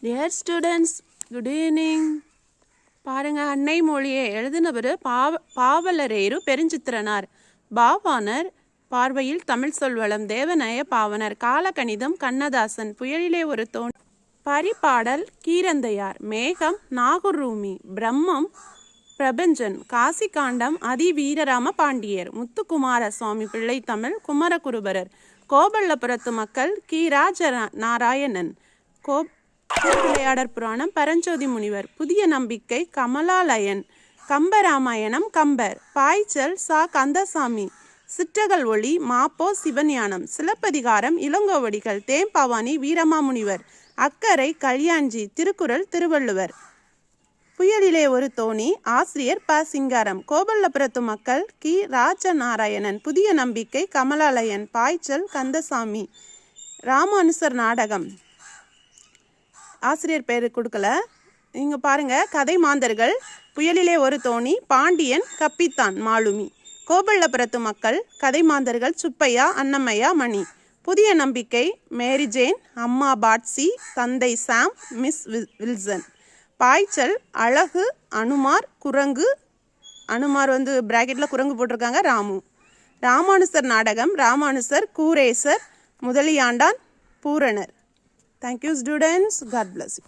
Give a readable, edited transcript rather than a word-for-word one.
Dear students, good evening. பாருங்கள், அன்னை மொழியை எழுதினவர் பாவலரேறு பெருஞ்சித்திரனார். பாவாணர் பார்வையில் தமிழ் சொல்வளம் தேவநய பாவனர். காலகணிதம் கண்ணதாசன். புயலிலே ஒரு தோணி. பரிபாடல் கீரந்தையார். மேகம் நாகூர்ரூமி. பிரம்மம் பிரபஞ்சன். காசி காண்டம் அதி வீரராம பாண்டியர். முத்துக்குமார சுவாமி பிள்ளை தமிழ் குமரகுருபரர். கோபல்லபுரத்து மக்கள் கி ராஜ நாராயணன். விளையாடற் புராணம் பரஞ்சோதி முனிவர். புதிய நம்பிக்கை கமலாலயன். கம்பராமாயணம் கம்பர். பாய்ச்சல் சா கந்தசாமி. சிற்றகல் ஒளி மாப்போ சிவஞானம். சிலப்பதிகாரம் இளங்கோவடிகள். தேம்பவானி வீரமாமுனிவர். அக்கரை கல்யாண்ஜி. திருக்குறள் திருவள்ளுவர். புயலிலே ஒரு தோணி ஆசிரியர் ப சிங்காரம். கோபல்லபுரத்து மக்கள் கி ராஜநாராயணன். புதிய நம்பிக்கை கமலாலயன். பாய்ச்சல் கந்தசாமி. ராமானுசர் நாடகம். ஆசிரியர் பேர் கொடுக்கல. இங்கே பாருங்கள், கதை மாந்தர்கள். புயலிலே ஒரு தோணி பாண்டியன் கப்பித்தான் மாலுமி. கோபல்லபுரத்து மக்கள் கதை மாந்தர்கள் சுப்பையா அன்னமையா மணி. புதிய நம்பிக்கை மேரி ஜேன் அம்மா பாட்சி தந்தை சாம் மிஸ் வில்சன். பாய்ச்சல் அழகு அனுமார் குரங்கு. அனுமார் பிராக்கெட்டில் குரங்கு போட்டிருக்காங்க ராமு. ராமானுசர் நாடகம் Ramanujar Kooresar Mudaliandan பூரணர். Thank you students. God bless you.